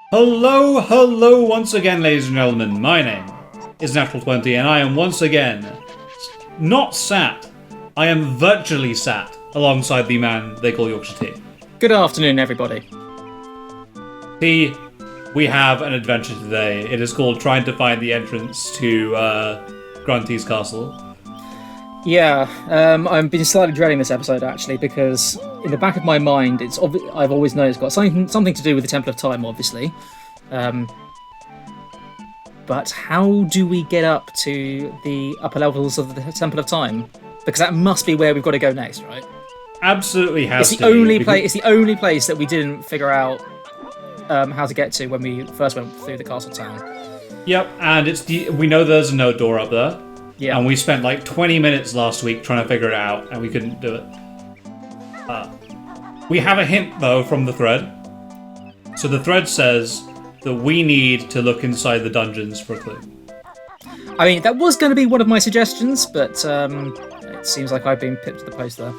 Hello once again, ladies and gentlemen. My name is Natural20, and I am once again not sat. I am virtually sat alongside the man they call Yorkshire Tea. Good afternoon, everybody. Tea, we have an adventure today. It is called trying to find the entrance to Grunty's castle. Yeah, I've been slightly dreading this episode actually because in the back of my mind, I've always known it's got something to do with the Temple of Time, obviously. But how do we get up to the upper levels of the Temple of Time? Because that must be where we've got to go next, right? Absolutely has it's to the only be. place. It's the only place that we didn't figure out how to get to when we first went through the castle town. Yep, and we know there's no door up there. Yeah. And we spent like 20 minutes last week trying to figure it out, and we couldn't do it. We have a hint, though, from the thread. So the thread says that we need to look inside the dungeons for a clue. I mean, that was going to be one of my suggestions, but it seems like I've been pipped to the post there.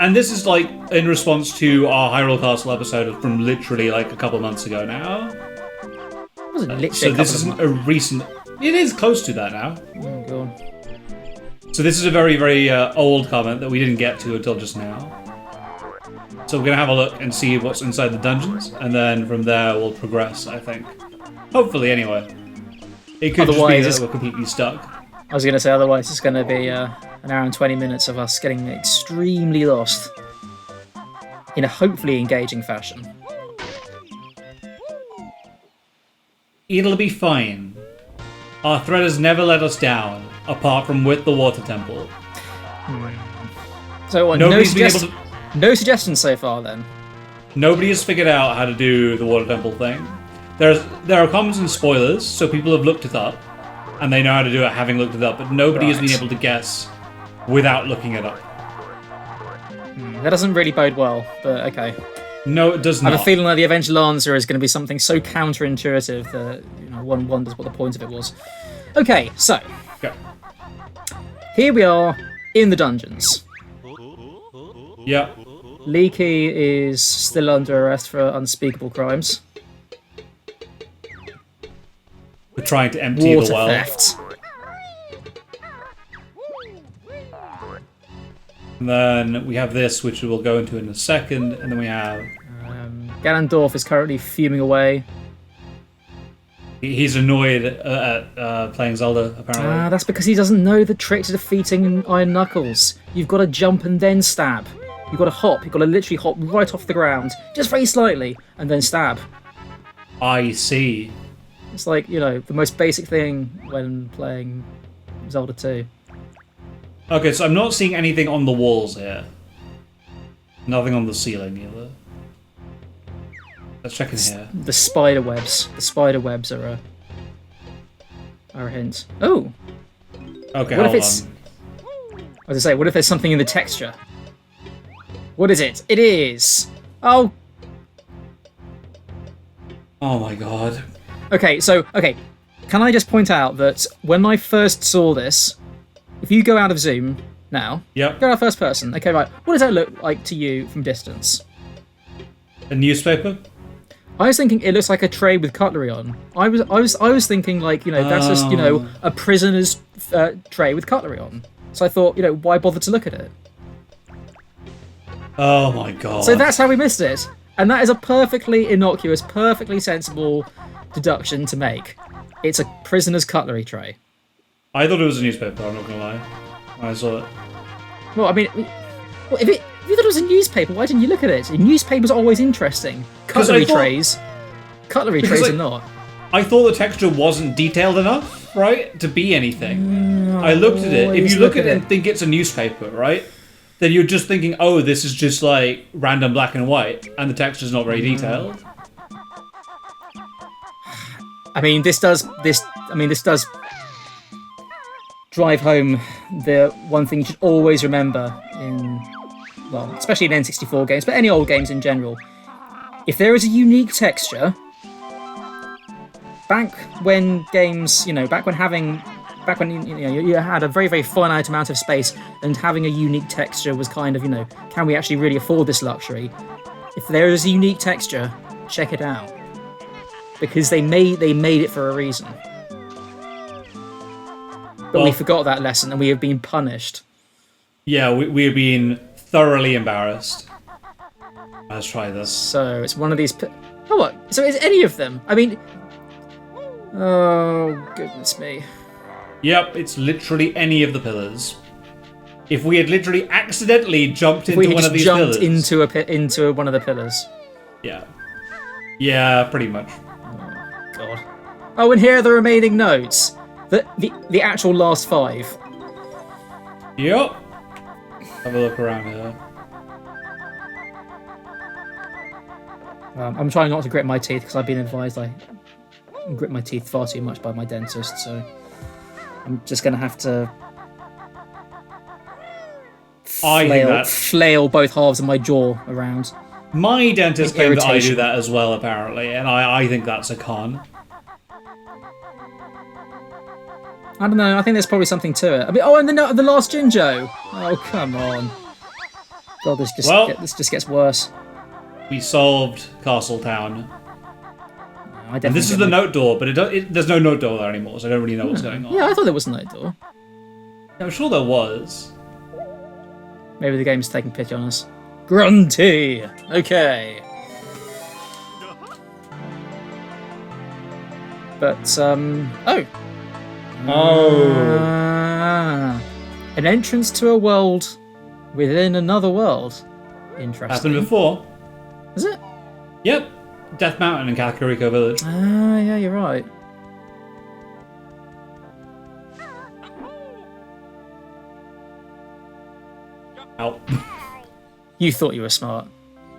And this is like in response to our Hyrule Castle episode from literally like a couple months ago now. It wasn't literally So this isn't a recent... It is close to that now. Oh, God. So this is a very, very old comment that we didn't get to until just now. So we're going to have a look and see what's inside the dungeons, and then from there we'll progress, I think. Hopefully, anyway. It could Otherwise, just be that we're completely stuck. I was going to say, otherwise it's going to be an hour and 20 minutes of us getting extremely lost in a hopefully engaging fashion. It'll be fine. Our thread has never let us down, apart from with the water temple. So what, no suggestions so far, then? Nobody has figured out how to do the water temple thing. There are comments and spoilers, so people have looked it up, and they know how to do it having looked it up, but nobody has been able to guess without looking it up. That doesn't really bode well, but okay. No, it does not. I have a feeling that the eventual answer is going to be something so counterintuitive that one wonders what the point of it was. Okay, so Go. Here we are in the dungeons. Yeah. Leaky is still under arrest for unspeakable crimes. We're trying to empty Water the well. theft. And then we have this, which we'll go into in a second, and then we have... Ganondorf is currently fuming away. He's annoyed at playing Zelda, apparently. That's because he doesn't know the trick to defeating Iron Knuckles. You've got to jump and then stab. You've got to hop. You've got to literally hop right off the ground, just very slightly, and then stab. I see. It's like, the most basic thing when playing Zelda 2. Okay, so I'm not seeing anything on the walls here. Nothing on the ceiling either. Let's check in here. The spider webs. The spider webs are a hint. Oh! Okay, What hold if it's... on. I was going to say, what if there's something in the texture? What is it? It is... Oh! Oh my god. Okay, can I just point out that when I first saw this, if you go out of zoom now, Yep. go out first person. Okay, right. What does that look like to you from distance? A newspaper? I was thinking it looks like a tray with cutlery on. I was thinking like that's just a prisoner's tray with cutlery on. So I thought why bother to look at it? Oh my god. So that's how we missed it, and that is a perfectly innocuous, perfectly sensible deduction to make. It's a prisoner's cutlery tray. I thought it was a newspaper, I'm not gonna lie, when I saw it. Well, I mean, if you thought it was a newspaper, why didn't you look at it? Newspapers are always interesting. Cutlery trays are not. I thought the texture wasn't detailed enough, right, to be anything. I looked at it. If you look at it and think it's a newspaper, right, then you're just thinking, oh, this is just like random black and white, and the texture's not very detailed. I mean, this does drive home the one thing you should always remember especially in N64 games, but any old games in general. If there is a unique texture, back when games, back when you had a very, very finite amount of space, and having a unique texture was kind of, can we actually really afford this luxury? If there is a unique texture, check it out. Because they made it for a reason. But we forgot that lesson and we have been punished. Yeah, we have been thoroughly embarrassed. Let's try this. So it's one of these. Oh, what? So is any of them? I mean, oh goodness me. Yep, it's literally any of the pillars. If we had literally accidentally jumped into one of these pillars, into one of the pillars. Yeah, pretty much. Oh God. Oh, and here are the remaining notes. The actual last 5. Yep. Have a look around here. I'm trying not to grit my teeth because I've been advised I grit my teeth far too much by my dentist, so I'm just going to have to flail both halves of my jaw around. My dentist claimed that I do that as well, apparently, and I think that's a con. I don't know, I think there's probably something to it. I mean, and the last Jinjo! Oh, come on. God, this just gets worse. We solved Castle Town. And this is the note door, but there's no note door there anymore, so I don't really know what's going on. Yeah, I thought there was a note door. Yeah, I'm sure there was. Maybe the game's taking pity on us. Grunty! Okay. But, an entrance to a world within another world. Interesting. Happened before. Is it? Yep. Death Mountain in Kakariko Village. Ah, yeah, you're right. Ow. You thought you were smart.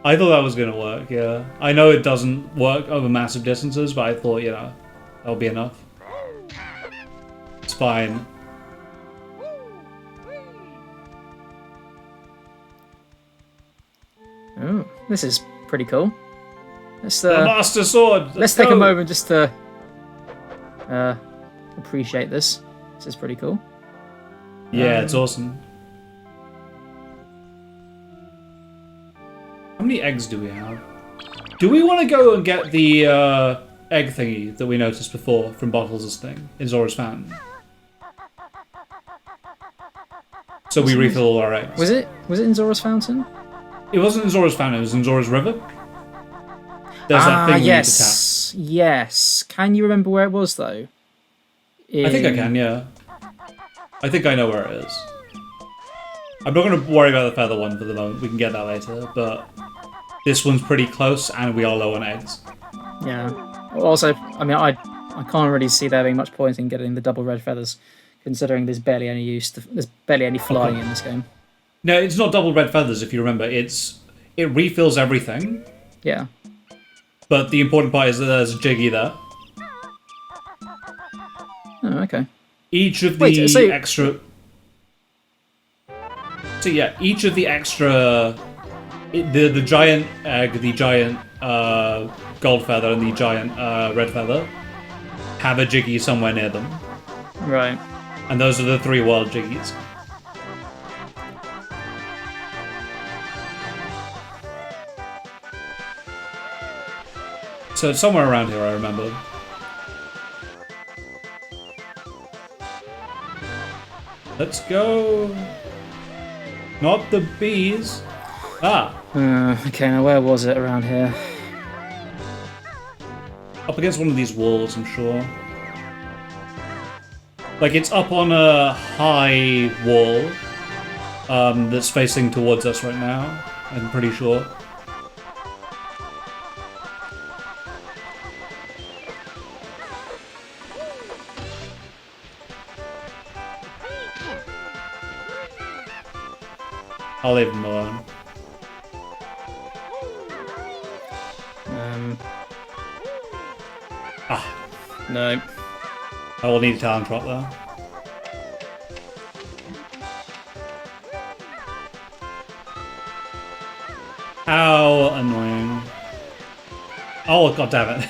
I thought that was going to work, yeah. I know it doesn't work over massive distances, but I thought, that'll be enough. It's fine. Oh, this is pretty cool. Let's the Master Sword! Let's take a moment just to appreciate this. This is pretty cool. Yeah, it's awesome. How many eggs do we have? Do we want to go and get the egg thingy that we noticed before from Bottles' thing in Zora's Fountain? So we refill all our eggs. Was it in Zora's Fountain? It wasn't in Zora's Fountain, it was in Zora's River. There's that thing we need to tap. Yes. Can you remember where it was, though? I think I can, yeah. I think I know where it is. I'm not going to worry about the feather one for the moment. We can get that later, but this one's pretty close, and we are low on eggs. Yeah. Also, I mean, I can't really see there being much point in getting the double red feathers, considering there's barely any flying in this game. No, it's not double red feathers, if you remember. It refills everything. Yeah. But the important part is that there's a Jiggy there. Oh, okay. Each of the extra... So yeah, each of the extra... The giant egg, the giant gold feather, and the giant red feather have a Jiggy somewhere near them. Right. And those are the 3 wild Jiggies. So it's somewhere around here, I remember. Let's go. Not the bees. Ah. Okay, now where was it around here? Up against one of these walls, I'm sure. Like, it's up on a high wall that's facing towards us right now, I'm pretty sure. I'll leave him alone. No. I will need a talent drop though. Ow, annoying. Oh, god damn it.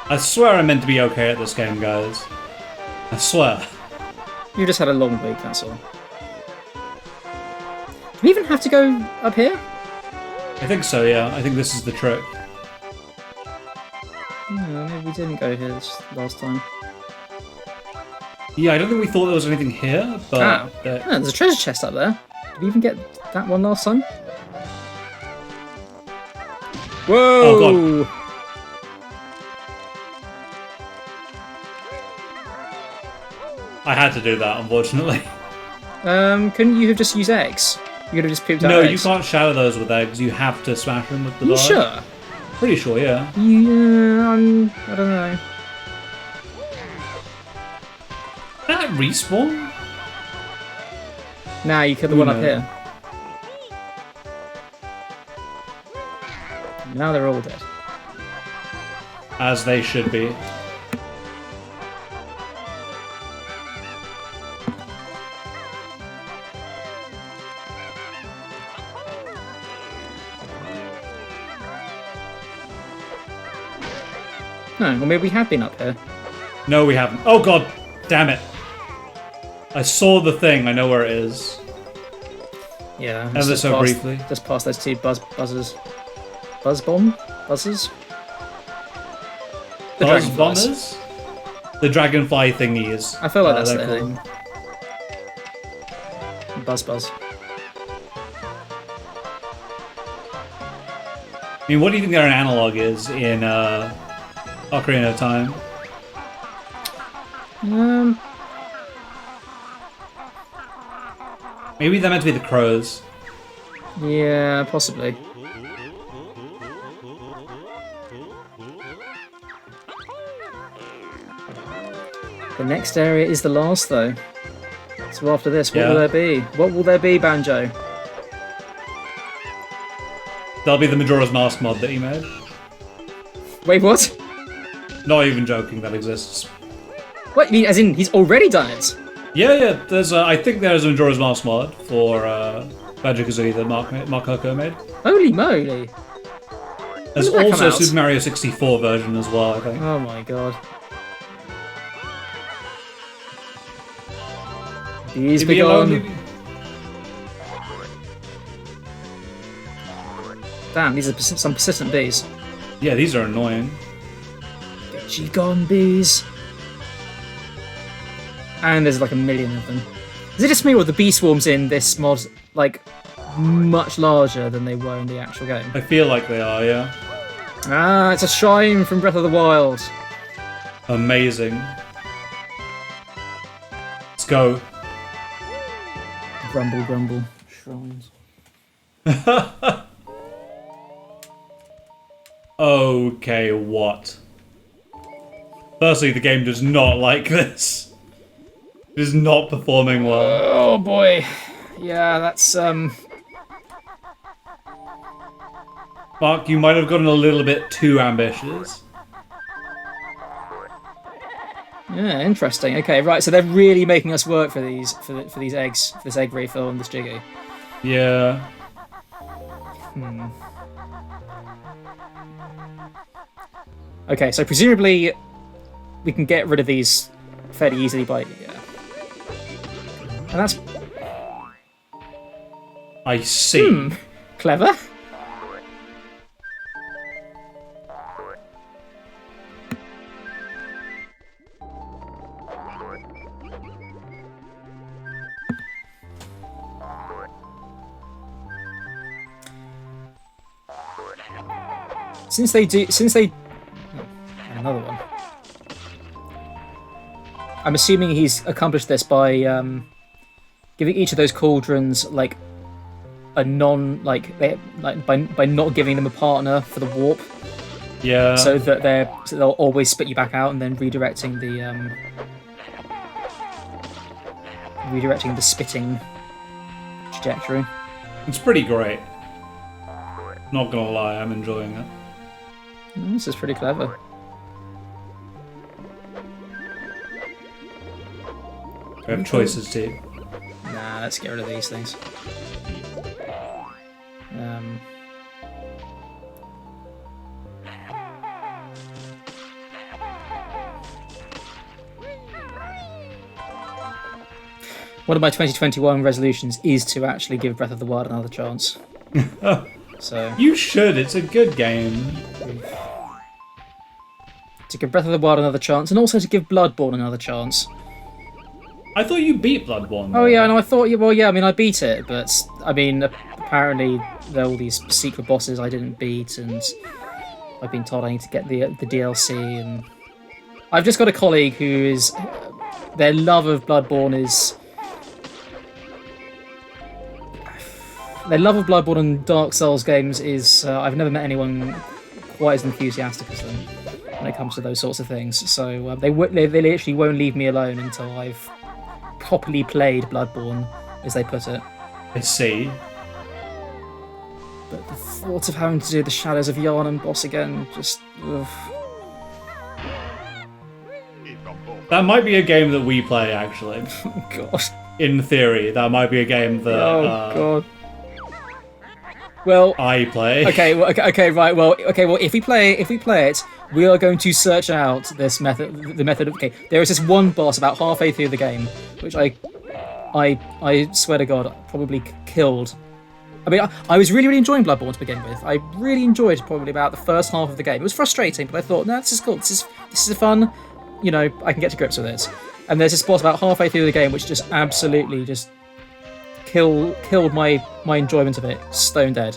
I swear I'm meant to be okay at this game, guys. I swear. You just had a long week, that's all. we even have to go up here? I think so, yeah. I think this is the trick. No, maybe we didn't go here this last time. Yeah, I don't think we thought there was anything here, but... there's a treasure chest up there. Did we even get that one last time? Whoa! Oh, God. I had to do that, unfortunately. Couldn't you have just used eggs? You could have just pooped out No, eggs. you can't shatter those with eggs. You have to smash them with the You dart. sure? Pretty sure, yeah. Yeah, I don't know. That respawn? Now you kill the one up here. Now they're all dead. As they should be. No, well maybe we have been up here. No, we haven't. Oh, God. Damn it. I saw the thing. I know where it is. Yeah. Ever so briefly. Just past those two buzzers. Buzz bomb? Buzzers? The Buzz dragonflies. bombers? The dragonfly thingies. I feel like that's they're their called. name. Buzz. I mean, what do you think their analog is in Ocarina of Time? Maybe they're meant to be the crows. Yeah, possibly. The next area is the last, though. So after this, what will there be? What will there be, Banjo? That'll be the Majora's Mask mod that he made. Wait, what? Not even joking, that exists. What, you mean as in he's already done it? Yeah. There's I think there's a Majora's Mask mod for Banjo Kazooie that Mark Hoko made. Holy moly. There's When did that also come a out? Super Mario 64 version as well, I think. Oh my god. Bees Leave be me alone, gone. leave me- Damn, these are some persistent bees. Yeah, these are annoying. She gone bees. And there's like a million of them. Is it just me or the bee swarms in this mod like much larger than they were in the actual game? I feel like they are, yeah. Ah, it's a shrine from Breath of the Wild. Amazing. Let's go. Grumble, grumble. Shrines. Okay, what? Firstly, the game does not like this. It is not performing well. Oh boy. Yeah, that's Mark, you might have gotten a little bit too ambitious. yeah, interesting. Okay, right. So they're really making us work for these for these eggs, for this egg refill and this Jiggy. Yeah. Okay, so presumably we can get rid of these fairly easily by and that's I see. clever. Since they another one. I'm assuming he's accomplished this by giving each of those cauldrons like a by not giving them a partner for the warp, Yeah. so that they'll always spit you back out, and then redirecting the spitting trajectory. It's pretty great. Not gonna lie, I'm enjoying it. This is pretty clever. We have choices too. Nah, let's get rid of these things. One of my 2021 resolutions is to actually give Breath of the Wild another chance. So You should. It's a good game. to give Breath of the Wild another chance, and also to give Bloodborne another chance. I thought you beat Bloodborne. Oh yeah, and I thought, well, yeah, I mean, I beat it, but I mean, apparently there are all these secret bosses I didn't beat, and I've been told I need to get the DLC, and I've just got a colleague who is, their love of Bloodborne is, their love of Bloodborne and Dark Souls games is, I've never met anyone quite as enthusiastic as them when it comes to those sorts of things. So they literally won't leave me alone until I've properly played Bloodborne, as they put it. I see. But the thought of having to do the Shadows of Yharnam boss again, just... Ugh. That might be a game that we play, actually. Oh, God. In theory, that might be a game that God. Well, I play. Okay, right. Well, if we play it, we are going to search out this method. The method of there is this one boss about halfway through the game, which I swear to God, probably killed. I mean, I was really enjoying Bloodborne to begin with. I really enjoyed probably about the first half of the game. It was frustrating, but I thought, no, this is cool. This is fun. You know, I can get to grips with it. And there's this boss about halfway through the game, which just absolutely just killed my enjoyment of it, stone dead.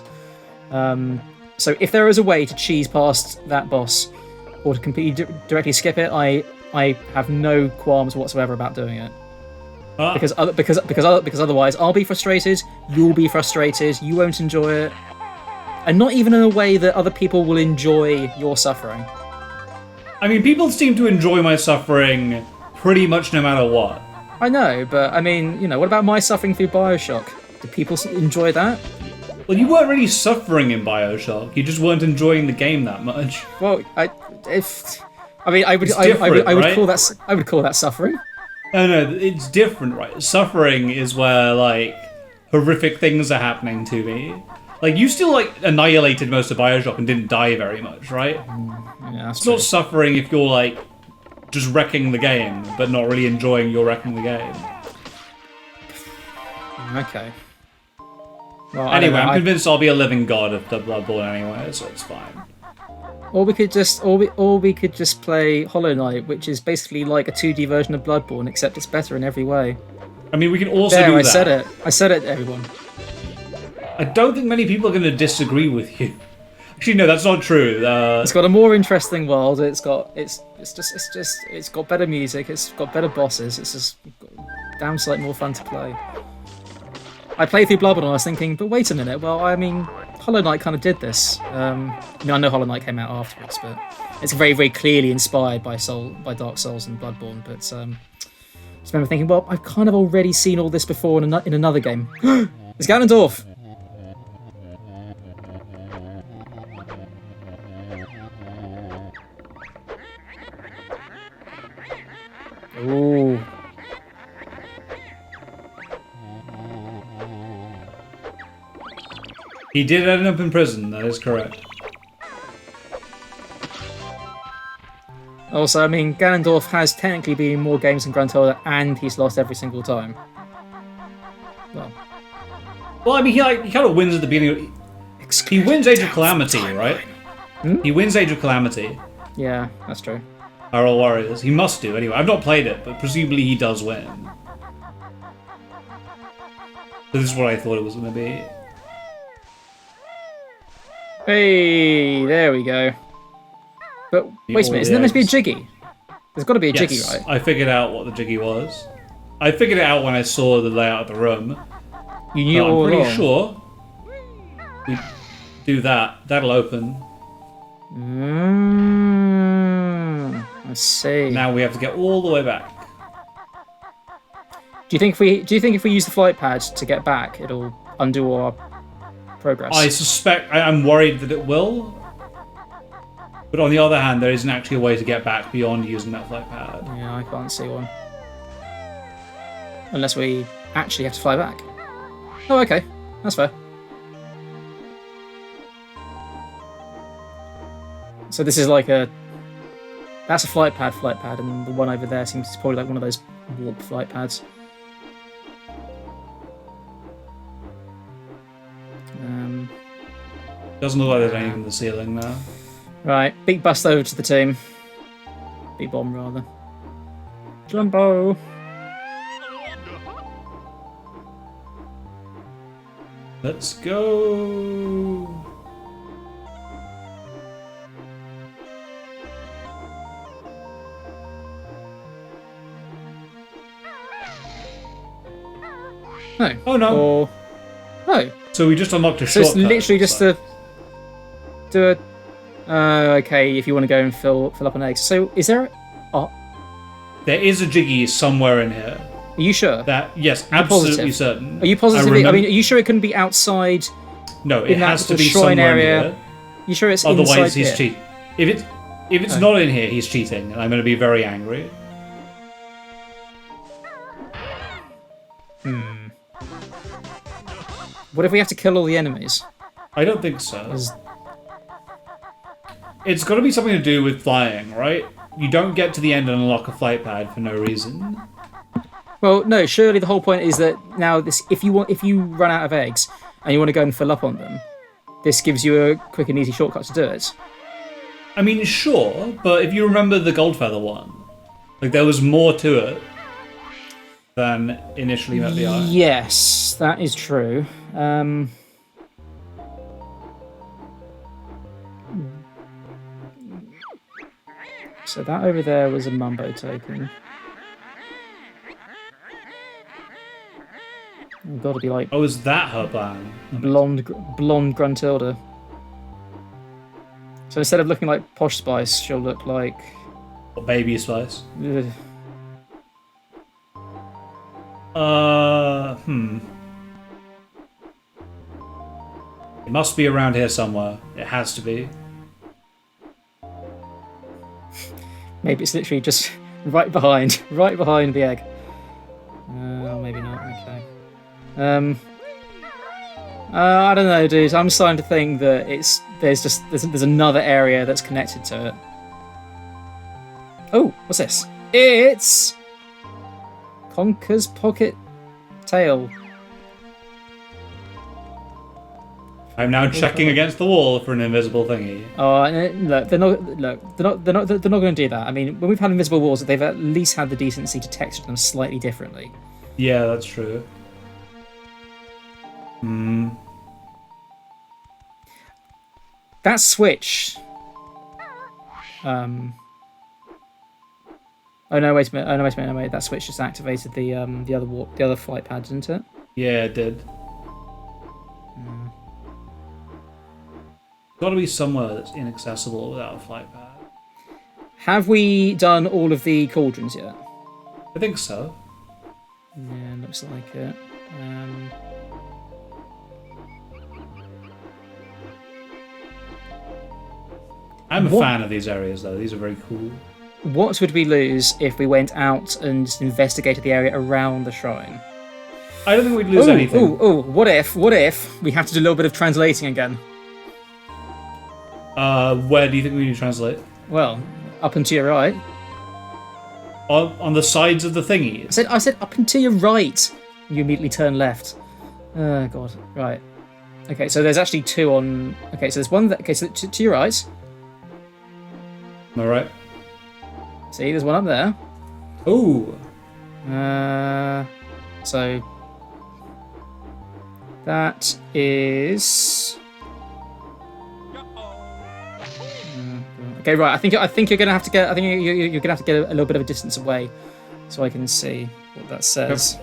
So if there is a way to cheese past that boss, or to completely directly skip it, I have no qualms whatsoever about doing it. Because otherwise I'll be frustrated, you'll be frustrated, you won't enjoy it, and not even in a way that other people will enjoy your suffering. I mean, people seem to enjoy my suffering pretty much no matter what. I know, but I mean, you know, what about my suffering through Bioshock? Do people enjoy that? Well, you weren't really suffering in Bioshock. You just weren't enjoying the game that much. Well, I would call that suffering. No, it's different, right? Suffering is where like horrific things are happening to me. Like you still like annihilated most of Bioshock and didn't die very much, right? Yeah, it's not suffering if you're like just wrecking the game, but not really enjoying your wrecking the game. Okay. Well, anyway, I'm convinced I'll be a living god of the Bloodborne anyway, so it's fine. Or we could just play Hollow Knight, which is basically like a 2D version of Bloodborne, except it's better in every way. I mean, we can also do that. I said it, everyone. I don't think many people are going to disagree with you. Actually, no, that's not true. It's got a more interesting world. It's got better music. It's got better bosses. It's just damn sight more fun to play. I played through Bloodborne and I was thinking, but wait a minute. Well, I mean, Hollow Knight kind of did this. I know Hollow Knight came out afterwards, but it's very, very clearly inspired by Dark Souls and Bloodborne. But just remember thinking, well, I've kind of already seen all this before in another game. It's Ganondorf. Ooh. He did end up in prison, that is correct. Also, I mean, Ganondorf has technically been in more games than Grand Theft Auto, and he's lost every single time. Well, I mean, he kind of wins at the beginning. He wins Age of Calamity, right? He wins Age of Calamity. Yeah, that's true. Hyrule Warriors. He must do, anyway. I've not played it, but presumably he does win. So this is what I thought it was going to be. Hey, there we go. But wait a minute, isn't there meant to be a Jiggy? There's got to be a Jiggy, right? I figured out what the Jiggy was. I figured it out when I saw the layout of the room. You knew all along? I'm pretty sure. We do that. That'll open. I see. Now we have to get all the way back. Do you think if we use the flight pad to get back, it'll undo our progress? I suspect. I'm worried that it will. But on the other hand, there isn't actually a way to get back beyond using that flight pad. Yeah, I can't see one. Unless we actually have to fly back. Oh, okay. That's fair. So this is like that's a flight pad, and the one over there seems to be probably like one of those warp flight pads. Doesn't look like there's anything in the ceiling now. Right, big bust over to the team. Big bomb, rather. Jumbo! Let's go! No. Oh no! Or... No. So we just unlocked a So shortcut. it's literally just to do a... okay, if you want to go and fill up an egg. So is there... There is a Jiggy somewhere in here. Are you sure? Yes, absolutely certain. Are you positive? I mean, are you sure it couldn't be outside? No, it has to be shrine somewhere area? in here. You sure it's Otherwise, inside he's here? cheating. If it's not in here, he's cheating, and I'm going to be very angry. What if we have to kill all the enemies? I don't think so. It's got to be something to do with flying, right? You don't get to the end and unlock a flight pad for no reason. Well, no. Surely the whole point is that now if you run out of eggs and you want to go and fill up on them, this gives you a quick and easy shortcut to do it. I mean, sure, but if you remember the Goldfeather one, like there was more to it than initially met the eye. Yes, that is true. So that over there was a Mumbo token. It's got to be like Oh, is that her plan? blonde Gruntilda. So instead of looking like Posh Spice, she'll look like Baby Spice. ugh. It must be around here somewhere. It has to be. Maybe it's literally just right behind the egg. Maybe not. Okay. I don't know, dude. I'm starting to think that there's another area that's connected to it. Oh, what's this? It's Conker's Pocket Tail. I'm now checking against the wall for an invisible thingy. Oh, look, they're not going to do that. I mean, when we've had invisible walls, they've at least had the decency to texture them slightly differently. Yeah, that's true. That switch. Oh no! Wait a minute! No, wait! That switch just activated the other flight pad, didn't it? Yeah, it did. Got to be somewhere that's inaccessible without a flight pad. Have we done all of the cauldrons yet? I think so. Yeah, looks like it. I'm a fan of these areas, though. These are very cool. What would we lose if we went out and just investigated the area around the shrine? I don't think we'd lose anything. What if we have to do a little bit of translating again? Where do you think we need to translate? Well, up and to your right. On the sides of the thingy. I said up and to your right. You immediately turn left. Oh god. Right. Okay, so there's actually two on. Okay, so there's one. So to your right. Am I right? See, there's one up there. Ooh. So that is. Okay, right. I think you're gonna have to get. I think you're gonna have to get a little bit of a distance away, so I can see what that says.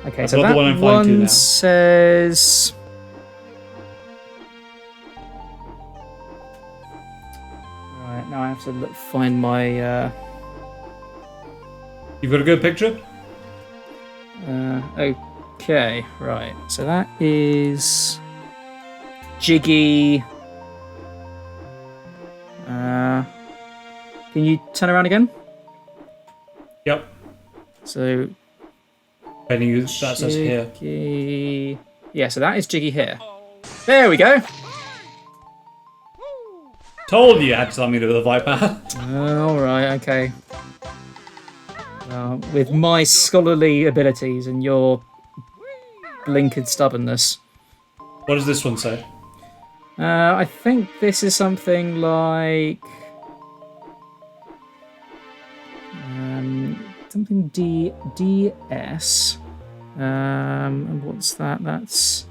Okay, so that one says. Right now, I have to find my. You've got a good picture. Okay, right. So that is. Jiggy. Can you turn around again? Yep. So. That says here. Jiggy. Yeah, so that is Jiggy here. There we go. Told you had to tell me to the Viper. All right. Okay. With my scholarly abilities and your blinkered stubbornness. What does this one say? I think this is something like something DS. And what's that? That's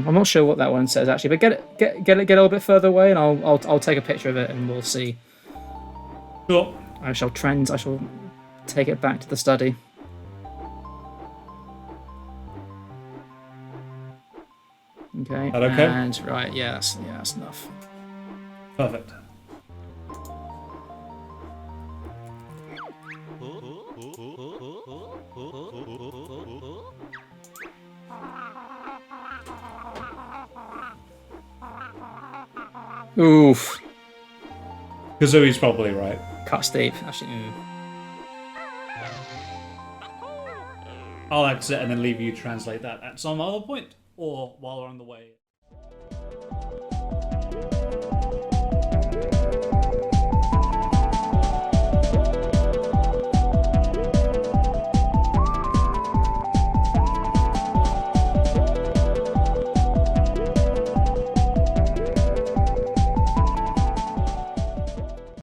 I'm not sure what that one says actually, but get a little bit further away, and I'll take a picture of it, and we'll see. Sure. I shall take it back to the study. Okay. That okay? And right, that's enough. Perfect. Oof. Kazooie's probably right. Cut steep. Actually, I'll exit and then leave you to translate that at some other point, or while we're on the way.